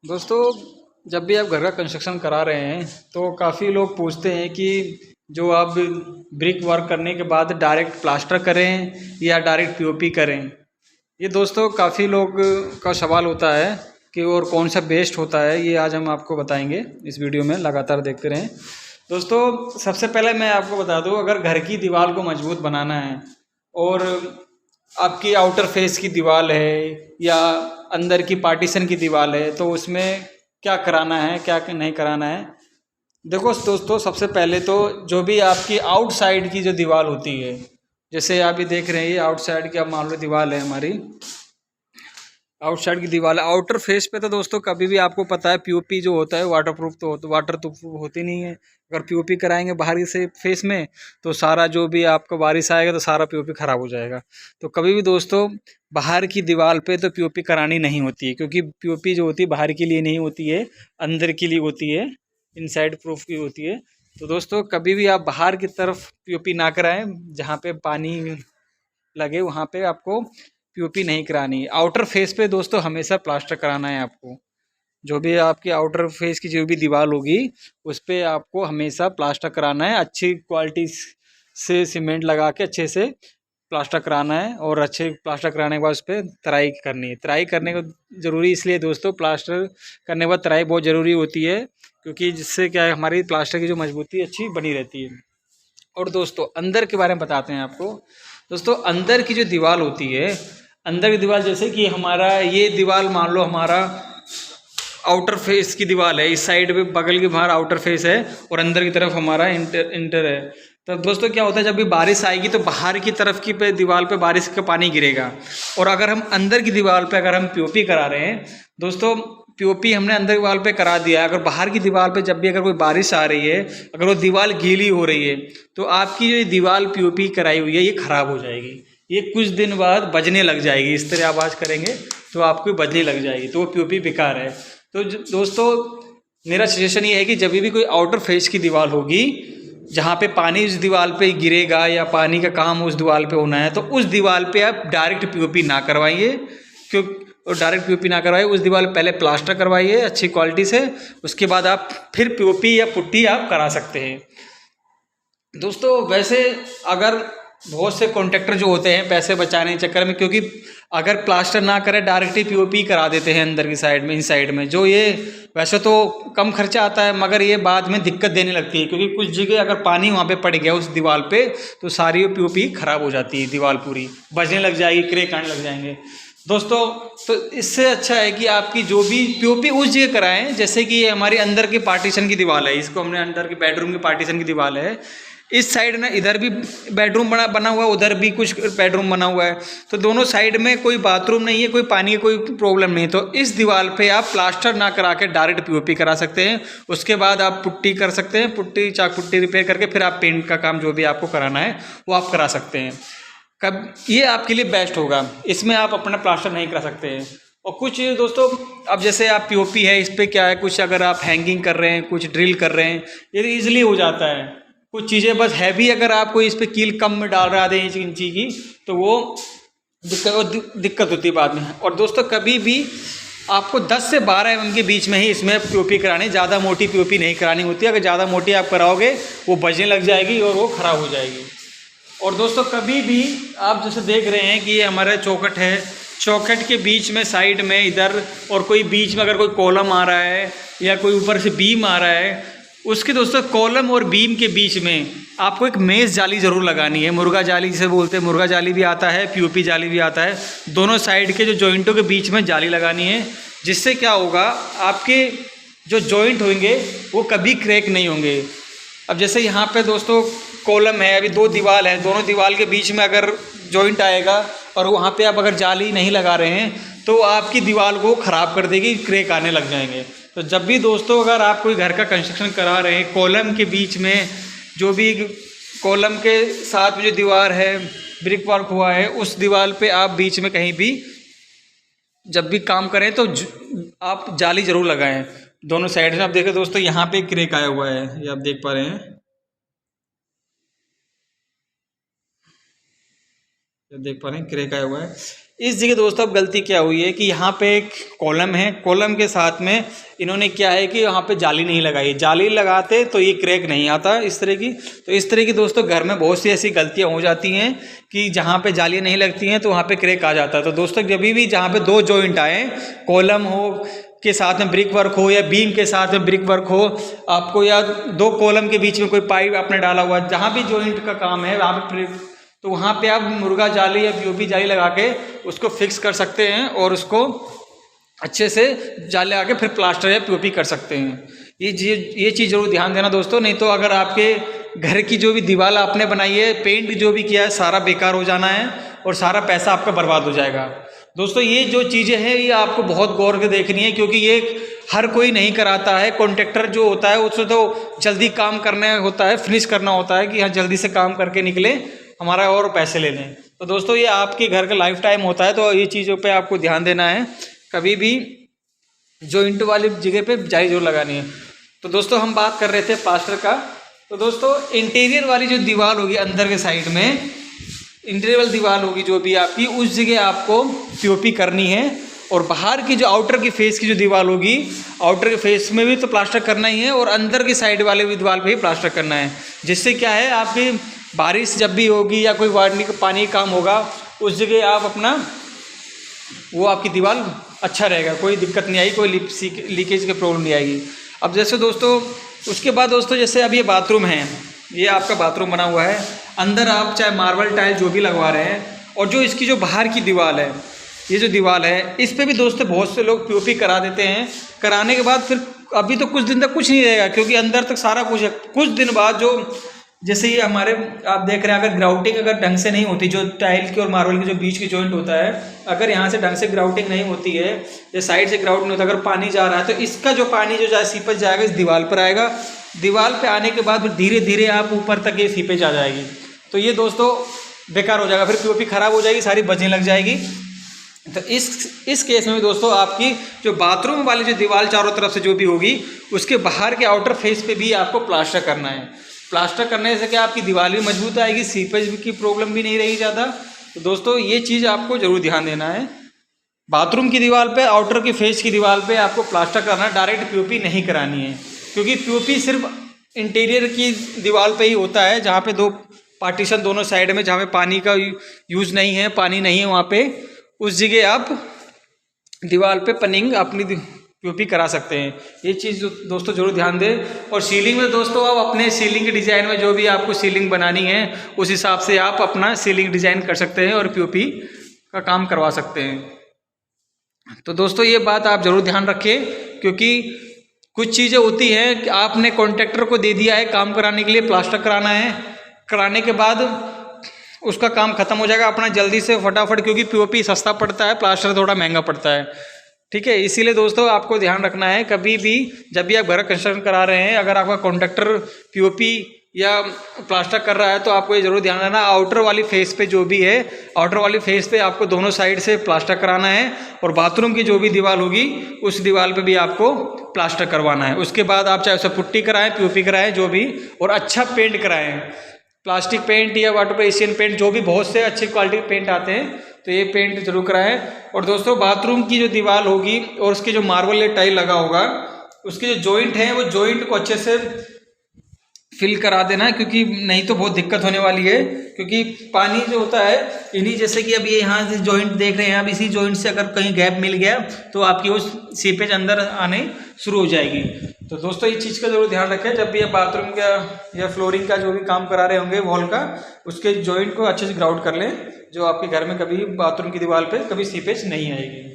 दोस्तों, जब भी आप घर का कंस्ट्रक्शन करा रहे हैं तो काफ़ी लोग पूछते हैं कि जो आप ब्रिक वर्क करने के बाद डायरेक्ट प्लास्टर करें या डायरेक्ट पीओपी करें। ये दोस्तों काफ़ी लोग का सवाल होता है कि और कौन सा बेस्ट होता है। ये आज हम आपको बताएंगे इस वीडियो में, लगातार देखते रहें। दोस्तों, सबसे पहले मैं आपको बता दूं, अगर घर की दीवार को मजबूत बनाना है और आपकी आउटर फेस की दीवार है या अंदर की पार्टीशन की दीवार है तो उसमें क्या कराना है क्या नहीं कराना है। देखो दोस्तों, सबसे पहले तो जो भी आपकी आउटसाइड की जो दीवार होती है, जैसे आप ये देख रहे हैं, ये आउटसाइड की आप मान लो दीवार है हमारी, आउटसाइड की दीवार है। आउटर फेस पे तो दोस्तों कभी भी आपको पता है पीओपी जो होता है वाटर प्रूफ होती नहीं है। अगर पीओपी कराएंगे बाहर से फेस में तो सारा जो भी आपका बारिश आएगा तो सारा पीओपी खराब हो जाएगा। तो कभी भी दोस्तों बाहर की दीवार पे तो पीओपी करानी नहीं होती है, क्योंकि पीओपी जो होती है बाहर के लिए नहीं होती है, अंदर के लिए होती है, इनसाइड प्रूफ की होती है। तो दोस्तों कभी भी आप बाहर की तरफ पीओपी ना कराएं, जहाँ पे पानी लगे वहाँ पे आपको पीओपी नहीं करानी है। आउटर फेस पे दोस्तों हमेशा प्लास्टर कराना है आपको। जो भी आपकी आउटर फेस की जो भी दीवार होगी उस पर आपको हमेशा प्लास्टर कराना है। अच्छी क्वालिटी से सीमेंट लगा के अच्छे से प्लास्टर कराना है और अच्छे प्लास्टर कराने के बाद उस पर तराई करनी है। तराई करने को ज़रूरी इसलिए दोस्तों, प्लास्टर करने के बाद तराई बहुत ज़रूरी होती है, क्योंकि जिससे क्या है हमारी प्लास्टर की जो मजबूती अच्छी बनी रहती है। और दोस्तों अंदर के बारे में बताते हैं आपको। दोस्तों अंदर की जो दीवार होती है, अंदर की दीवार जैसे कि हमारा ये दीवार मान लो हमारा आउटर फेस की दीवार है, इस साइड पे बगल की बाहर आउटर फेस है और अंदर की तरफ हमारा इंटर है। तो दोस्तों क्या होता है, जब भी बारिश आएगी तो बाहर की तरफ की पे दीवार पे बारिश का पानी गिरेगा। और अगर हम अंदर की दीवार पे अगर हम पीओपी करा रहे हैं दोस्तों, पीओपी हमने अंदर की दीवार पे करा दिया है, अगर बाहर की दीवार पे जब भी अगर कोई बारिश आ रही है, अगर वो दीवार गीली हो रही है तो आपकी जो दीवार पीओपी कराई हुई है ये खराब हो जाएगी। ये कुछ दिन बाद बजने लग जाएगी, इस तरह आवाज़ करेंगे तो आपको बजने लग जाएगी, तो वो पीओपी बेकार है। तो दोस्तों मेरा सजेशन ये है कि जब भी कोई आउटर फेस की दीवार होगी जहाँ पे पानी उस दीवार पे गिरेगा या पानी का काम उस दीवार पे होना है, तो उस दीवार पे आप डायरेक्ट पीओपी ना करवाइए। क्यों और डायरेक्ट पीओपी ना करवाइए, उस दीवार पहले प्लास्टर करवाइए अच्छी क्वालिटी से, उसके बाद आप फिर पीओपी या पुट्टी आप करा सकते हैं। दोस्तों वैसे अगर बहुत से कॉन्ट्रैक्टर जो होते हैं पैसे बचाने के चक्कर में, क्योंकि अगर प्लास्टर ना करें डायरेक्ट ही पीओपी करा देते हैं अंदर की साइड में, इन साइड में, जो ये वैसे तो कम खर्चा आता है मगर ये बाद में दिक्कत देने लगती है, क्योंकि कुछ जगह अगर पानी वहाँ पे पड़ गया उस दीवार पे तो सारी पीओपी खराब हो जाती है, दीवार पूरी बजने लग जाएगी, क्रेक आने लग जाएंगे। दोस्तों तो इससे अच्छा है कि आपकी जो भी पीओपी उस जगह कराएं, जैसे कि ये हमारी अंदर की पार्टीशन की दीवार है, इसको हमने अंदर की बेडरूम की पार्टीशन की दीवार है, इस साइड ना इधर भी बेडरूम बना हुआ है, उधर भी कुछ बेडरूम बना हुआ है, तो दोनों साइड में कोई बाथरूम नहीं है, कोई पानी की कोई प्रॉब्लम नहीं है। तो इस दीवार पे आप प्लास्टर ना करा के डायरेक्ट पीओपी करा सकते हैं। उसके बाद आप पुट्टी कर सकते हैं, पुट्टी चाक पुट्टी रिपेयर करके फिर आप पेंट का काम जो भी आपको कराना है वो आप करा सकते हैं। कब ये आपके लिए बेस्ट होगा, इसमें आप अपना प्लास्टर नहीं करा सकते हैं। और कुछ दोस्तों अब जैसे आप पीओपी है, इस पर क्या है, कुछ अगर आप हैंगिंग कर रहे हैं, कुछ ड्रिल कर रहे हैं, ये ईजिली हो जाता है। कुछ चीज़ें बस हैवी अगर आपको इस पर कील कम में डाल रहा है 1 इंची की तो वो दिक्कत होती है बाद में। और दोस्तों कभी भी आपको 10 से 12 mm के बीच में ही इसमें पीओपी करानी, ज़्यादा मोटी पीओपी नहीं करानी होती है। अगर ज़्यादा मोटी आप कराओगे वो बजने लग जाएगी और वो ख़राब हो जाएगी। और दोस्तों कभी भी आप जैसे देख रहे हैं कि ये हमारा चौखट है, चौखट के बीच में साइड में इधर और कोई बीच में अगर कोई कॉलम आ रहा है या कोई ऊपर से बीम आ रहा है, उसके दोस्तों कॉलम और बीम के बीच में आपको एक मेष जाली ज़रूर लगानी है। मुर्गा जाली जिसे बोलते हैं, मुर्गा जाली भी आता है, पीओपी जाली भी आता है। दोनों साइड के जो जॉइंटों के बीच में जाली लगानी है, जिससे क्या होगा आपके जो जॉइंट होंगे वो कभी क्रैक नहीं होंगे। अब जैसे यहाँ पे दोस्तों कॉलम है, अभी 2 दीवार है, दोनों दीवार के बीच में अगर जॉइंट आएगा और वहाँ पे आप अगर जाली नहीं लगा रहे हैं तो आपकी दीवार को ख़राब कर देगी, क्रैक आने लग जाएंगे। तो जब भी दोस्तों अगर आप कोई घर का कंस्ट्रक्शन करा रहे हैं, कॉलम के बीच में जो भी कॉलम के साथ में जो दीवार है ब्रिक वर्क हुआ है, उस दीवार पे आप बीच में कहीं भी जब भी काम करें तो आप जाली ज़रूर लगाएं दोनों साइड से। आप देखें दोस्तों यहाँ पे क्रैक आया हुआ है, ये आप देख पा रहे हैं, क्रैक आया हुआ है। इस जगह दोस्तों अब गलती क्या हुई है कि यहाँ पे एक कॉलम है, कॉलम के साथ में इन्होंने क्या है कि यहाँ पे जाली नहीं लगाई। जाली लगाते तो ये क्रैक नहीं आता इस तरह की। तो इस तरह की दोस्तों घर में बहुत सी ऐसी गलतियाँ हो जाती हैं कि जहाँ पे जालियाँ नहीं लगती हैं तो वहाँ पे क्रैक आ जाता है। तो दोस्तों जब भी जहाँ पे दो जॉइंट आए, कॉलम हो के साथ में ब्रिक वर्क हो या बीम के साथ में ब्रिक वर्क हो आपको, या दो कॉलम के बीच में कोई पाइप आपने डाला हुआ, जहाँ भी जॉइंट का काम है वहाँ पे, तो वहाँ पे आप मुर्गा जाली या पीओपी जाली लगा के उसको फिक्स कर सकते हैं और उसको अच्छे से जाली लगा के फिर प्लास्टर या पीओपी कर सकते हैं। ये चीज़ जरूर ध्यान देना दोस्तों, नहीं तो अगर आपके घर की जो भी दीवार आपने बनाई है, पेंट जो भी किया है, सारा बेकार हो जाना है और सारा पैसा आपका बर्बाद हो जाएगा। दोस्तों ये जो चीज़ें हैं ये आपको बहुत गौर से देखनी है, क्योंकि ये हर कोई नहीं कराता है। कॉन्ट्रैक्टर जो होता है उससे तो जल्दी काम करना होता है, फिनिश करना होता है कि हाँ जल्दी से काम करके निकले, हमारा और पैसे ले लें। तो दोस्तों ये आपके घर का लाइफ टाइम होता है, तो ये चीज़ों पे आपको ध्यान देना है। कभी भी जॉइंट वाली जगह पे जाली जरूर लगानी है। तो दोस्तों हम बात कर रहे थे प्लास्टर का। तो दोस्तों इंटीरियर वाली जो दीवार होगी अंदर के साइड में, इंटीरियर वाली दीवार होगी जो भी आपकी, उस जगह आपको पीओपी करनी है। और बाहर की जो आउटर की फेस की जो दीवार होगी, आउटर के फेस में भी तो प्लास्टर करना ही है और अंदर की साइड वाले भी दीवार पे ही प्लास्टर करना है। जिससे क्या है, आपकी बारिश जब भी होगी या कोई पानी का काम होगा, उस जगह आप अपना वो आपकी दीवार अच्छा रहेगा, कोई दिक्कत नहीं आएगी, कोई लीकेज की प्रॉब्लम नहीं आएगी। अब जैसे दोस्तों उसके बाद दोस्तों जैसे अब ये बाथरूम है, ये आपका बाथरूम बना हुआ है, अंदर आप चाहे मार्बल टाइल जो भी लगवा रहे हैं, और जो इसकी जो बाहर की दीवार है, ये जो दीवार है इस पे भी दोस्तों बहुत से लोग पीओपी करा देते हैं। कराने के बाद फिर अभी तो कुछ दिन तक कुछ नहीं रहेगा, क्योंकि अंदर तक सारा कुछ है। कुछ दिन बाद जो जैसे ये हमारे आप देख रहे हैं, अगर ग्राउटिंग अगर ढंग से नहीं होती, जो टाइल की और मार्बल की जो बीच की जॉइंट होता है, अगर यहाँ से ढंग से ग्राउटिंग नहीं होती है या साइड से ग्राउट नहीं होता, अगर पानी जा रहा है तो इसका जो पानी जो जाए सीपेज जाएगा इस दीवार पर आएगा। दीवार पे आने के बाद फिर धीरे धीरे आप ऊपर तक ये सीपेज आ जाएगी। तो ये दोस्तों बेकार हो जाएगा, फिर पीओपी खराब हो जाएगी, सारी बजने लग जाएगी। तो इस केस में भी दोस्तों आपकी जो बाथरूम वाली जो दीवार चारों तरफ से जो भी होगी, उसके बाहर के आउटर फेस पे भी आपको प्लास्टर करना है। प्लास्टर करने से क्या आपकी दीवार भी मजबूत आएगी, सीपेज की प्रॉब्लम भी नहीं रहेगी ज़्यादा। तो दोस्तों ये चीज़ आपको ज़रूर ध्यान देना है। बाथरूम की दीवार पे, आउटर की फेस की दीवार पे आपको प्लास्टर करना है, डायरेक्ट पीओपी नहीं करानी है। क्योंकि पीओपी सिर्फ इंटीरियर की दीवार पे ही होता है, जहाँ पे दो पार्टीशन दोनों साइड में, जहाँ पे पानी का यूज़ नहीं है, पानी नहीं है, वहाँ पे उस जगह आप दीवार पे पनिंग अपनी पीओपी करा सकते हैं। ये चीज़ दोस्तों जरूर ध्यान दें। और सीलिंग में दोस्तों आप अपने सीलिंग के डिज़ाइन में जो भी आपको सीलिंग बनानी है उस हिसाब से आप अपना सीलिंग डिज़ाइन कर सकते हैं और पीओपी का काम करवा सकते हैं। तो दोस्तों ये बात आप जरूर ध्यान रखें, क्योंकि कुछ चीज़ें होती हैं कि आपने कॉन्ट्रैक्टर को दे दिया है काम कराने के लिए, प्लास्टर कराना है, कराने के बाद उसका काम खत्म हो जाएगा अपना जल्दी से फटाफट, क्योंकि पीओपी सस्ता पड़ता है, प्लास्टर थोड़ा महंगा पड़ता है। ठीक है, इसीलिए दोस्तों आपको ध्यान रखना है, कभी भी जब भी आप घर कंस्ट्रक्शन करा रहे हैं, अगर आपका कॉन्ट्रैक्टर पीओपी या प्लास्टर कर रहा है तो आपको ये जरूर ध्यान रखना, आउटर वाली फेस पे जो भी है, आउटर वाली फेस पे आपको दोनों साइड से प्लास्टर कराना है। और बाथरूम की जो भी दीवार होगी उस दीवार पे भी आपको प्लास्टर करवाना है। उसके बाद आप चाहे उसे पुट्टी कराएं, पीओपी कराएं, जो भी, और अच्छा पेंट कराएं, प्लास्टिक पेंट या वाटर एशियन पेंट, जो भी बहुत से अच्छी क्वालिटी के पेंट आते हैं, तो ये पेंट जरूर कराएं। और दोस्तों बाथरूम की जो दीवार होगी और उसके जो मार्बल या टाइल लगा होगा, उसके जो जॉइंट हैं वो जॉइंट को अच्छे से फिल करा देना है, क्योंकि नहीं तो बहुत दिक्कत होने वाली है। क्योंकि पानी जो होता है इन्हीं, जैसे कि अब ये यहाँ से जॉइंट देख रहे हैं, अब इसी जॉइंट से अगर कहीं गैप मिल गया तो आपकी वो सीपेज अंदर आने शुरू हो जाएगी। तो दोस्तों इस चीज़ का जरूर ध्यान रखें, जब भी आप बाथरूम का या फ्लोरिंग का जो भी काम करा रहे होंगे वॉल का, उसके जॉइंट को अच्छे से ग्राउट कर लें, जो आपके घर में कभी बाथरूम की दीवार पे कभी सीपेज नहीं आएगी।